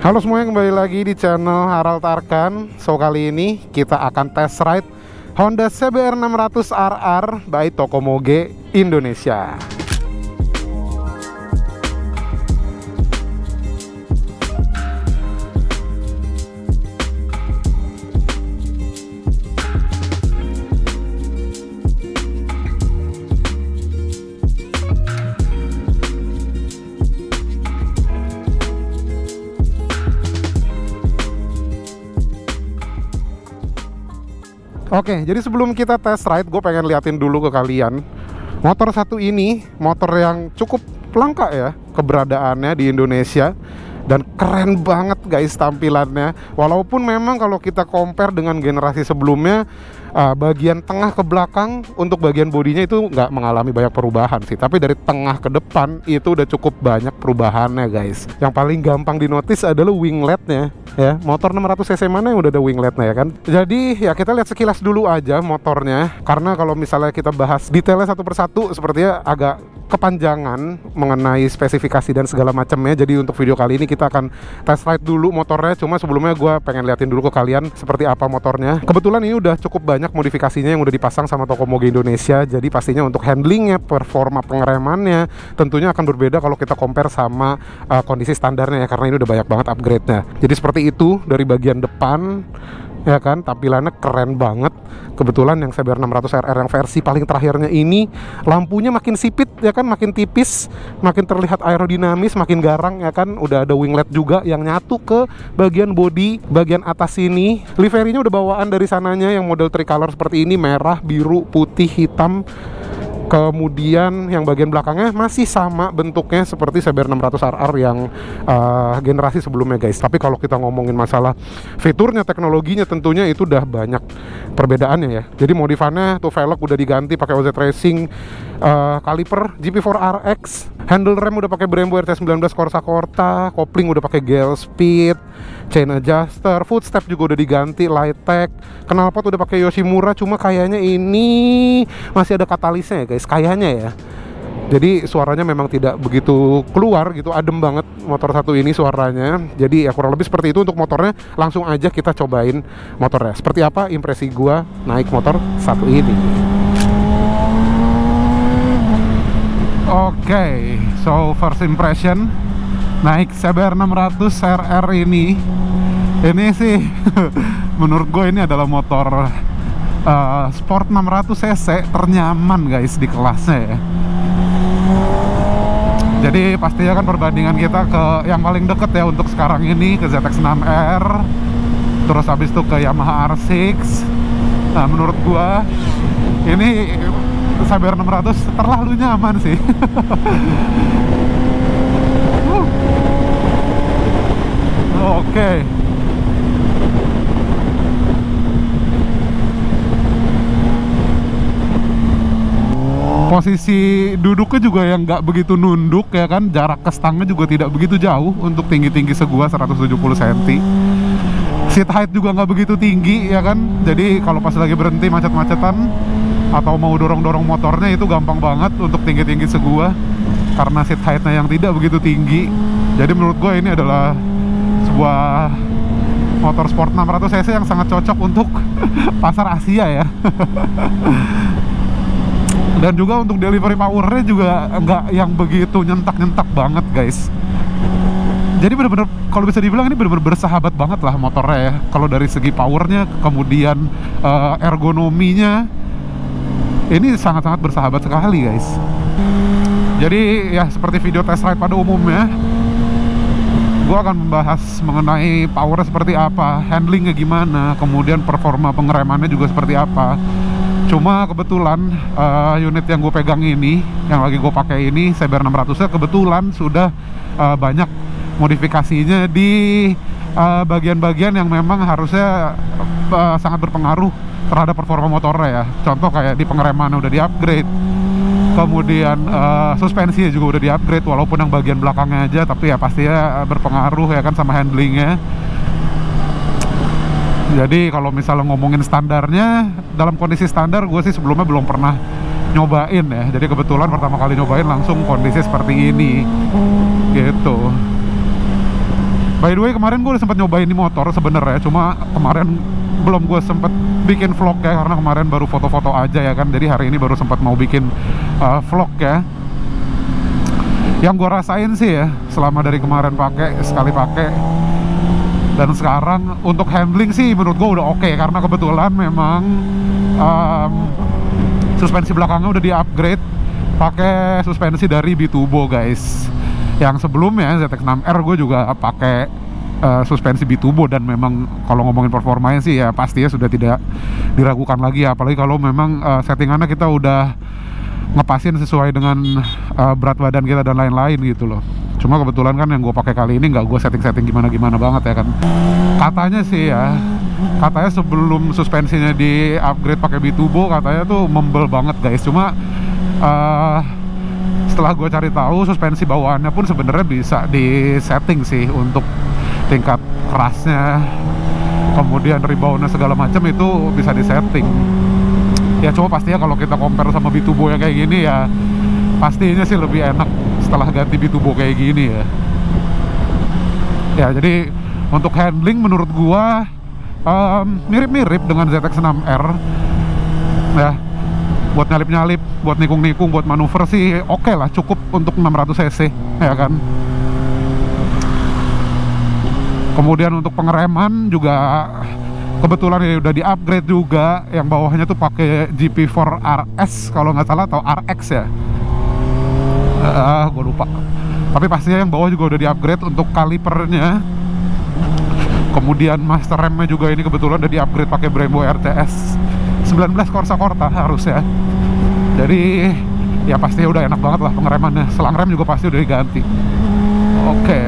Halo semuanya, kembali lagi di channel Harald Tarkan. So kali ini kita akan test ride Honda CBR 600 RR by Tokomoge Indonesia. Oke, jadi sebelum kita test ride, gue pengen liatin dulu ke kalian motor satu ini, motor yang cukup langka ya keberadaannya di Indonesia. Dan keren banget guys tampilannya. Walaupun memang kalau kita compare dengan generasi sebelumnya, bagian tengah ke belakang untuk bagian bodinya itu nggak mengalami banyak perubahan sih. Tapi dari tengah ke depan itu udah cukup banyak perubahannya guys. Yang paling gampang dinotis adalah wingletnya ya. Motor 600 cc mana yang udah ada wingletnya ya kan. Jadi ya kita lihat sekilas dulu aja motornya. Karena kalau misalnya kita bahas detailnya satu persatu sepertinya agak kepanjangan mengenai spesifikasi dan segala macamnya. Jadi untuk video kali ini kita akan test ride dulu motornya. Cuma sebelumnya gue pengen liatin dulu ke kalian seperti apa motornya. Kebetulan ini udah cukup banyak modifikasinya yang udah dipasang sama Tokomoge Indonesia. Jadi pastinya untuk handlingnya, performa pengeremannya tentunya akan berbeda kalau kita compare sama kondisi standarnya ya, karena ini udah banyak banget upgrade-nya. Jadi seperti itu dari bagian depan ya kan, tampilannya keren banget. Kebetulan yang CBR 600 RR yang versi paling terakhirnya ini lampunya makin sipit ya kan, makin tipis, makin terlihat aerodinamis, makin garang ya kan. Udah ada winglet juga yang nyatu ke bagian bodi bagian atas sini. Liverinya udah bawaan dari sananya yang model tricolor seperti ini, merah, biru, putih, hitam. Kemudian yang bagian belakangnya masih sama bentuknya seperti CBR 600 RR yang generasi sebelumnya guys. Tapi kalau kita ngomongin masalah fiturnya, teknologinya, tentunya itu udah banyak perbedaannya ya. Jadi modifannya tuh velg udah diganti pakai OZ Racing, kaliper GP4RX, handle rem udah pakai Brembo RT19 Corsa Corta, kopling udah pakai Gale Speed, chain adjuster, footstep juga udah diganti light tech, knalpot udah pakai Yoshimura. Cuma kayaknya ini masih ada katalisnya ya guys, kayaknya ya. Jadi suaranya memang tidak begitu keluar gitu, adem banget motor satu ini suaranya. Jadi ya kurang lebih seperti itu untuk motornya. Langsung aja kita cobain motornya. Seperti apa impresi gua naik motor satu ini. Oke, so first impression naik CBR 600 RR ini sih menurut gue ini adalah motor sport 600 cc ternyaman guys di kelasnya ya. Jadi pastinya kan perbandingan kita ke yang paling deket ya untuk sekarang ini, ke ZX-6R, terus habis itu ke Yamaha R6. Nah menurut gue ini CBR 600 terlalu nyaman sih. Oke. Posisi duduknya juga yang nggak begitu nunduk ya kan, jarak ke stangnya juga tidak begitu jauh untuk tinggi-tinggi segua 170 cm. Seat height juga nggak begitu tinggi ya kan, jadi kalau pas lagi berhenti macet-macetan atau mau dorong-dorong motornya itu gampang banget untuk tinggi-tinggi segua karena seat height-nya yang tidak begitu tinggi. Jadi menurut gue ini adalah sebuah motor sport 600 cc yang sangat cocok untuk pasar Asia ya. Dan juga untuk delivery powernya juga nggak yang begitu nyentak-nyentak banget guys. Jadi bener-bener kalau bisa dibilang ini bener-bener bersahabat banget lah motornya ya. Kalau dari segi powernya, kemudian ergonominya, ini sangat-sangat bersahabat sekali guys. Jadi ya seperti video test ride pada umumnya, gue akan membahas mengenai powernya seperti apa, handlingnya gimana, kemudian performa pengeremannya juga seperti apa. Cuma kebetulan unit yang gue pegang ini, yang lagi gue pakai ini, CBR 600-nya kebetulan sudah banyak modifikasinya di bagian-bagian yang memang harusnya sangat berpengaruh terhadap performa motornya ya. Contoh kayak di pengereman udah di-upgrade, kemudian suspensinya juga udah di-upgrade, walaupun yang bagian belakangnya aja, tapi ya pastinya berpengaruh ya kan sama handlingnya. Jadi kalau misalnya ngomongin standarnya, dalam kondisi standar gue sih sebelumnya belum pernah nyobain ya. Jadi kebetulan pertama kali nyobain langsung kondisi seperti ini gitu. By the way, kemarin gue udah sempet nyobain di motor sebenarnya, cuma kemarin belum gue sempet bikin vlog ya, karena kemarin baru foto-foto aja ya kan. Jadi hari ini baru sempat mau bikin vlog ya. Yang gue rasain sih ya, selama dari kemarin sekali pakai dan sekarang untuk handling sih menurut gue udah oke, karena kebetulan memang suspensi belakangnya udah di-upgrade pakai suspensi dari Bitubo guys. Yang sebelumnya ZX-6R gue juga pakai suspensi Bitubo, dan memang kalau ngomongin performanya sih ya pastinya sudah tidak diragukan lagi ya. Apalagi kalau memang settingannya kita udah ngepasin sesuai dengan berat badan kita dan lain-lain gitu loh. Cuma kebetulan kan yang gue pakai kali ini nggak gue setting gimana-gimana banget ya kan. Katanya sih ya, katanya sebelum suspensinya di upgrade pakai Bitubo katanya tuh membel banget guys. Cuma setelah gue cari tahu, suspensi bawaannya pun sebenarnya bisa di setting sih untuk tingkat kerasnya, kemudian reboundnya segala macam itu bisa di setting. Ya cuma pastinya kalau kita compare sama Bitubo yang kayak gini ya, pastinya sih lebih enak setelah ganti Bitubo kayak gini ya. Ya jadi untuk handling menurut gua mirip-mirip dengan ZX-6R ya. Buat nyalip-nyalip, buat nikung-nikung, buat manuver sih oke lah, cukup untuk 600 cc ya kan. Kemudian untuk pengereman juga kebetulan ya udah di-upgrade juga, yang bawahnya tuh pakai GP4 RS kalau nggak salah, atau RX ya. Gue lupa. Tapi pastinya yang bawah juga udah di-upgrade untuk kalipernya. Kemudian master remnya juga ini kebetulan udah di-upgrade pakai Brembo RTS 19 Corsa Corta harusnya. Jadi ya pasti udah enak banget lah pengeremannya. Selang rem juga pasti udah diganti. Oke,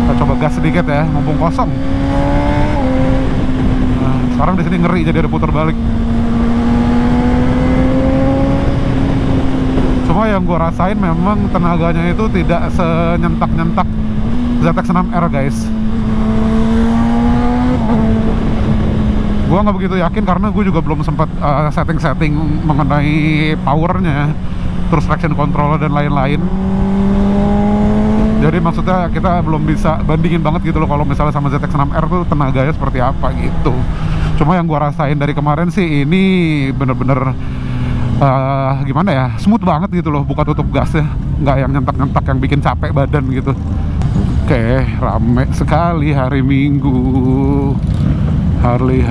kita coba gas sedikit ya, mumpung kosong. Nah, sekarang di sini ngeri jadi ada putar balik. Cuma yang gue rasain memang tenaganya itu tidak senyentak-nyentak ZX-6R guys. Gue nggak begitu yakin karena gue juga belum sempat setting-setting mengenai powernya, terus traction control dan lain-lain. Jadi maksudnya kita belum bisa bandingin banget gitu loh kalau misalnya sama ZX-6R tuh tenaganya seperti apa gitu. Cuma yang gue rasain dari kemarin sih ini bener-bener gimana ya, smooth banget gitu loh, buka tutup gasnya, nggak yang nyentak-nyentak yang bikin capek badan gitu. Oke, rame sekali hari Minggu. Harley.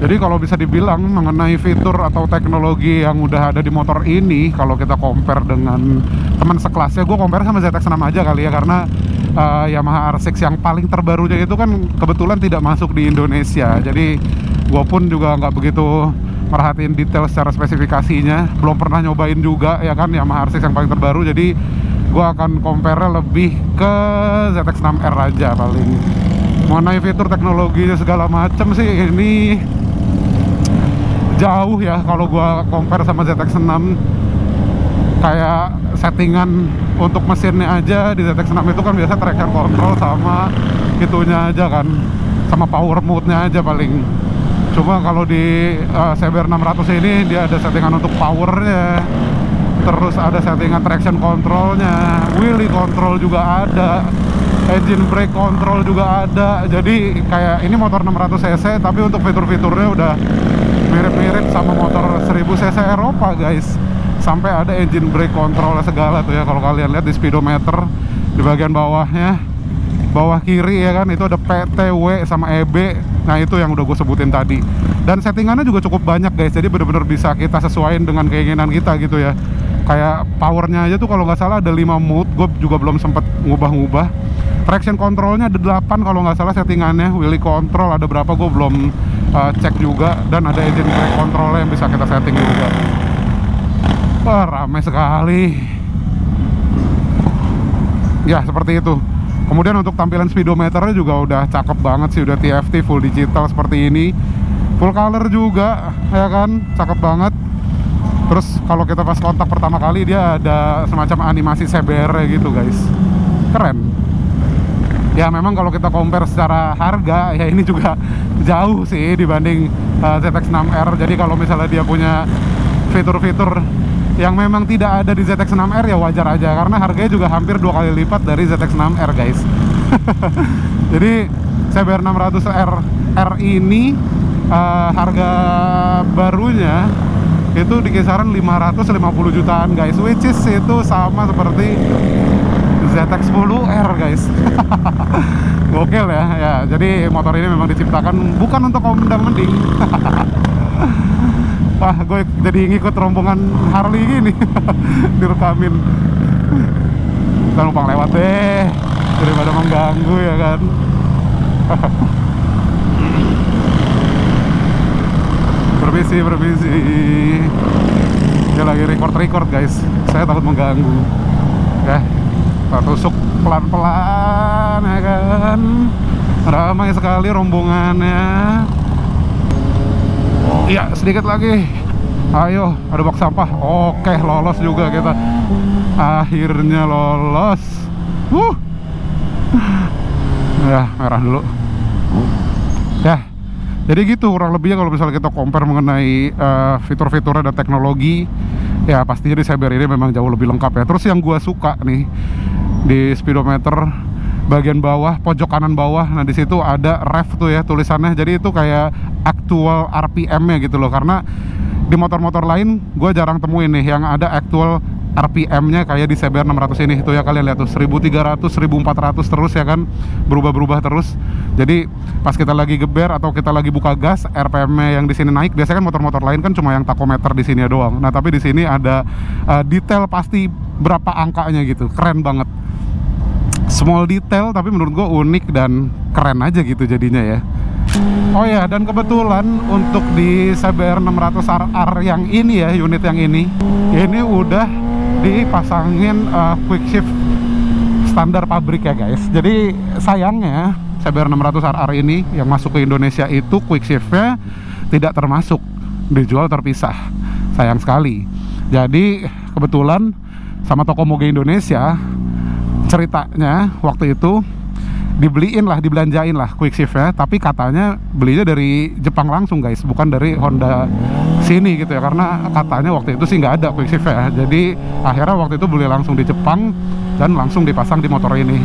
Jadi kalau bisa dibilang mengenai fitur atau teknologi yang udah ada di motor ini, kalau kita compare dengan teman sekelasnya, gue compare sama ZX-6 aja kali ya, karena Yamaha R6 yang paling terbarunya itu kan kebetulan tidak masuk di Indonesia. Jadi gue pun juga nggak begitu merhatiin detail secara spesifikasinya, belum pernah nyobain juga ya kan Yamaha R6 yang paling terbaru. Jadi gue akan compare lebih ke ZX-6R aja paling. Mengenai fitur teknologinya segala macam sih ini jauh ya kalau gue compare sama ZX-6. Kayak settingan untuk mesinnya aja di ZX-6 itu kan biasa traction control sama itunya aja kan, sama power mode-nya aja paling. Cuma kalau di CBR 600 ini dia ada settingan untuk powernya, terus ada settingan traction controlnya, wheelie control juga ada, engine brake control juga ada. Jadi kayak ini motor 600 cc tapi untuk fitur-fiturnya udah mirip-mirip sama motor 1000 cc Eropa guys. Sampai ada engine brake control segala tuh ya. Kalau kalian lihat di speedometer di bagian bawahnya, bawah kiri ya kan, itu ada PT, W sama EB. Nah itu yang udah gue sebutin tadi. Dan settingannya juga cukup banyak guys, jadi bener-bener bisa kita sesuaiin dengan keinginan kita gitu ya. Kayak powernya aja tuh kalau nggak salah ada 5 mode, gue juga belum sempet ngubah-ngubah. Traction controlnya ada 8 kalau nggak salah settingannya. Wheelie control ada berapa gue belum cek juga. Dan ada engine brake controlnya yang bisa kita setting juga. Wah, ramai sekali. Ya, seperti itu. Kemudian untuk tampilan speedometernya juga udah cakep banget sih. Udah TFT full digital seperti ini. Full color juga, ya kan? Cakep banget. Terus kalau kita pas kontak pertama kali, dia ada semacam animasi CBR gitu guys. Keren. Ya memang kalau kita compare secara harga, ya ini juga jauh sih dibanding ZX-6R. Jadi kalau misalnya dia punya fitur-fitur yang memang tidak ada di ZX-6R ya wajar aja, karena harganya juga hampir 2 kali lipat dari ZX-6R guys. Jadi CBR 600R ini harga barunya itu di kisaran 550 jutaan guys, which is itu sama seperti ZX-10R guys. Gokil ya, ya. Jadi motor ini memang diciptakan bukan untuk kaum mendang-mending. Wah, gue jadi ngikut rombongan Harley gini. Direkamin. Kita numpang lewat deh, daripada mengganggu ya kan. Permisi. Dia lagi record guys. Saya takut mengganggu. Ya, kita tusuk pelan-pelan ya kan. Ramai sekali rombongannya. Iya, sedikit lagi. Ayo, ada box sampah. Oke, lolos juga kita. Akhirnya lolos. Ya, merah dulu. Ya, jadi gitu kurang lebihnya kalau misalnya kita compare mengenai fitur-fiturnya dan teknologi. Ya, pastinya di CBR ini memang jauh lebih lengkap ya. Terus yang gua suka nih di speedometer bagian bawah, pojok kanan bawah, nah di situ ada rev tuh ya tulisannya. Jadi itu kayak actual RPM-nya gitu loh. Karena di motor-motor lain gue jarang temuin nih yang ada actual RPM-nya kayak di CBR 600 ini. Itu ya kalian lihat tuh 1300, 1400 terus ya kan, berubah-berubah terus. Jadi pas kita lagi geber atau kita lagi buka gas, RPM-nya yang di sini naik. Biasanya kan motor-motor lain kan cuma yang takometer di sini doang. Nah, tapi di sini ada detail pasti berapa angkanya gitu. Keren banget. Small detail tapi menurut gue unik dan keren aja gitu jadinya ya. Oh ya, dan kebetulan untuk di CBR 600RR yang ini ya, unit yang ini udah dipasangin quick shift standar pabrik ya guys. Jadi sayangnya CBR 600RR ini yang masuk ke Indonesia itu quick shiftnya tidak termasuk, dijual terpisah. Sayang sekali. Jadi kebetulan sama toko Moge Indonesia, ceritanya waktu itu dibelanjain lah quick shift ya, tapi katanya belinya dari Jepang langsung guys, bukan dari Honda sini gitu ya, karena katanya waktu itu sih nggak ada quick shift ya. Jadi akhirnya waktu itu beli langsung di Jepang dan langsung dipasang di motor ini.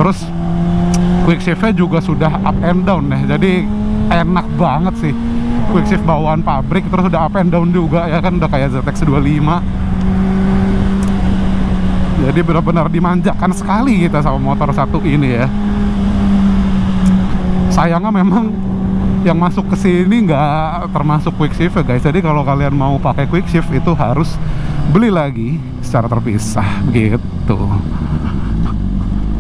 Terus quick shiftnya juga sudah up and down ya, jadi enak banget sih. Quick shift bawaan pabrik terus udah up and down juga ya kan, udah kayak ZX25. Jadi benar-benar dimanjakan sekali kita sama motor satu ini ya. Sayangnya memang yang masuk ke sini nggak termasuk quick shift ya guys. Jadi kalau kalian mau pakai quick shift itu harus beli lagi secara terpisah gitu.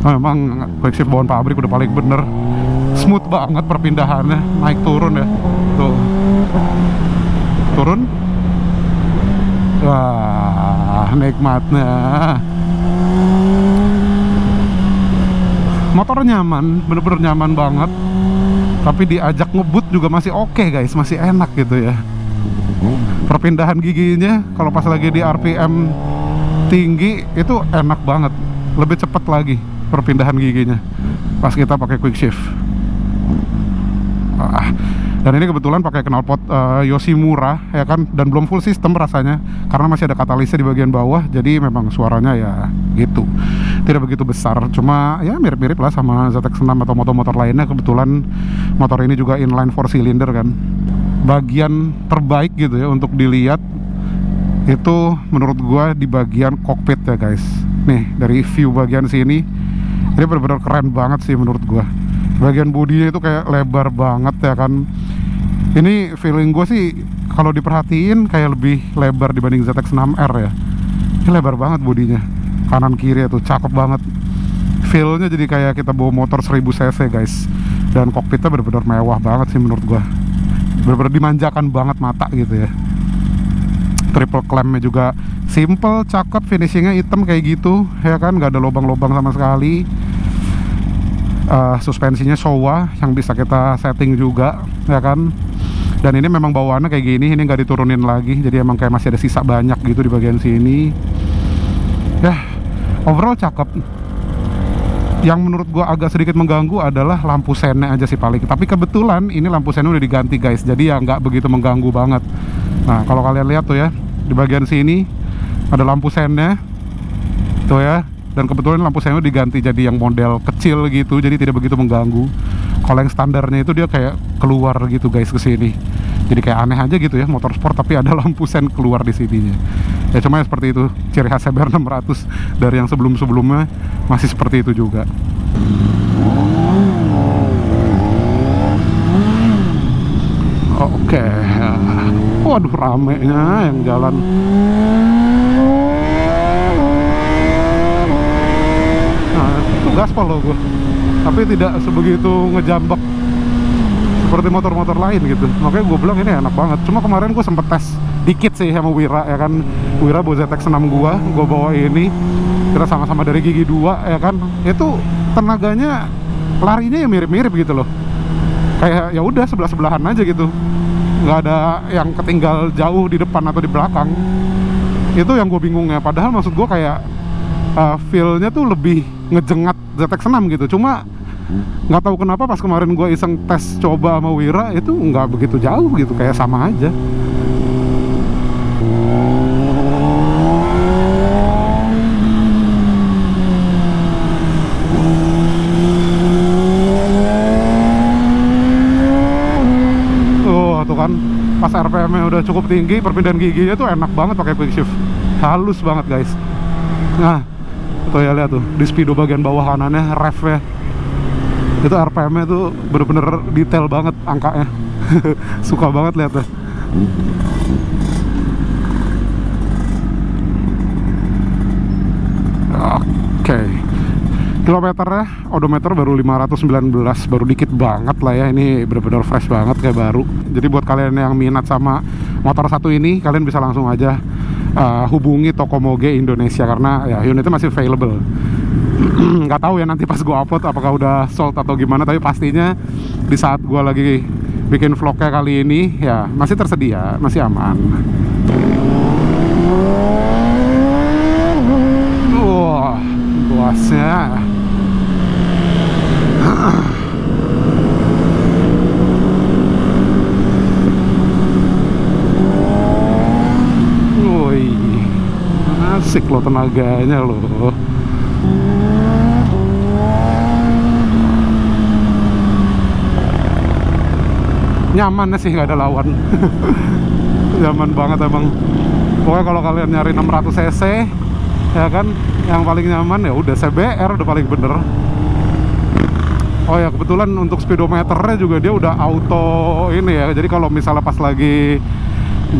Memang quick shift bawaan pabrik udah paling bener. Smooth banget perpindahannya, naik turun ya. Tuh. Turun. Wah, nikmatnya. Motor nyaman, bener-bener nyaman banget. Tapi diajak ngebut juga masih oke guys, masih enak gitu ya. Perpindahan giginya kalau pas lagi di RPM tinggi itu enak banget, lebih cepat lagi perpindahan giginya pas kita pakai quick shift. Dan ini kebetulan pakai knalpot Yoshimura ya kan, dan belum full system rasanya karena masih ada katalisnya di bagian bawah. Jadi memang suaranya ya gitu, tidak begitu besar, cuma ya mirip-mirip lah sama ZX-6 atau motor-motor lainnya. Kebetulan motor ini juga inline 4 cylinder kan. Bagian terbaik gitu ya untuk dilihat itu menurut gua di bagian cockpit ya guys. Nih dari view bagian sini ini benar-benar keren banget sih menurut gua. Bagian bodinya itu kayak lebar banget ya kan. Ini feeling gue sih kalau diperhatiin kayak lebih lebar dibanding ZX-6R ya. Ini lebar banget bodinya, kanan kiri itu cakep banget. Feelnya jadi kayak kita bawa motor 1000 cc guys. Dan kokpitnya benar-benar mewah banget sih menurut gue. Benar-benar dimanjakan banget mata gitu ya. Triple clampnya juga simple, cakep, finishingnya hitam kayak gitu ya kan, nggak ada lubang-lubang sama sekali. Suspensinya Showa yang bisa kita setting juga ya kan. Dan ini memang bawaannya kayak gini, ini nggak diturunin lagi, jadi emang kayak masih ada sisa banyak gitu di bagian sini ya. Overall cakep. Yang menurut gua agak sedikit mengganggu adalah lampu sennya aja sih paling, tapi kebetulan ini lampu sennya udah diganti guys, jadi ya nggak begitu mengganggu banget. Nah kalau kalian lihat tuh ya di bagian sini Ada lampu sennya tuh ya, dan kebetulan lampu sennya diganti jadi yang model kecil gitu, jadi tidak begitu mengganggu. Kalau yang standarnya itu dia kayak keluar gitu guys ke sini, jadi kayak aneh aja gitu ya, motor sport tapi ada lampu sen keluar di sininya. Ya cuma ya seperti itu ciri khas CBR 600, dari yang sebelum-sebelumnya masih seperti itu juga. Oke. Waduh, ramenya yang jalan. Nah, itu gaspol loh gue, tapi tidak sebegitu ngejambak seperti motor-motor lain gitu. Makanya gue bilang ini enak banget. Cuma kemarin gue sempet tes dikit sih sama Wira ya kan. Wira bawa ZX-6 gue bawa ini, kita sama-sama dari gigi 2 ya kan. Itu tenaganya, larinya ya mirip-mirip gitu loh. Kayak ya udah sebelah-sebelahan aja gitu, nggak ada yang ketinggal jauh di depan atau di belakang. Itu yang gue bingungnya. Padahal maksud gue kayak feel-nya tuh lebih ngejengat ZX-6 gitu. Cuma nggak tahu kenapa pas kemarin gue iseng tes coba sama Wira, itu nggak begitu jauh gitu, kayak sama aja. Tuh kan, pas RPM-nya udah cukup tinggi, perpindahan giginya tuh enak banget pakai quick shift, halus banget guys. Nah, tuh ya lihat tuh di speedo bagian bawah kanannya, revnya itu RPM-nya tuh bener-bener detail banget angkanya. Suka banget lihat tuh. Oke. Kilometernya odometer baru 519, baru dikit banget lah ya. Ini bener-bener fresh banget kayak baru. Jadi buat kalian yang minat sama motor satu ini, kalian bisa langsung aja hubungi toko Moge Indonesia, karena ya unitnya masih available. Nggak tahu ya nanti pas gua upload apakah udah sold atau gimana, tapi pastinya di saat gua lagi bikin vlognya kali ini ya masih tersedia, masih aman. Wah, luasnya. Woi, asik loh tenaganya loh. Nyaman sih, nggak ada lawan. Nyaman banget emang. Pokoknya kalau kalian nyari 600 cc ya kan, yang paling nyaman ya udah CBR, udah paling bener. Oh ya, kebetulan untuk speedometernya juga dia udah auto ini ya. Jadi kalau misalnya pas lagi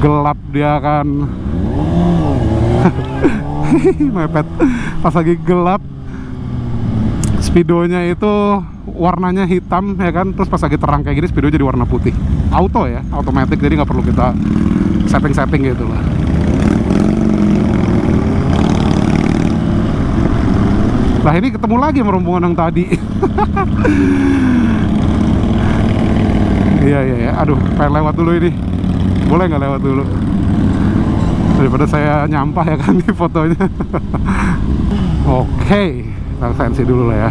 gelap dia akan mepet. Pas lagi gelap speedonya itu warnanya hitam ya kan, terus pas lagi terang kayak gini speedo jadi warna putih. Auto ya, otomatis, jadi nggak perlu kita setting-setting gitu lah. Nah ini ketemu lagi sama rombongan yang tadi. Iya, aduh, pengen lewat dulu ini. Boleh nggak lewat dulu? Daripada saya nyampah ya kan di fotonya. Oke, kita sensi dulu lah ya.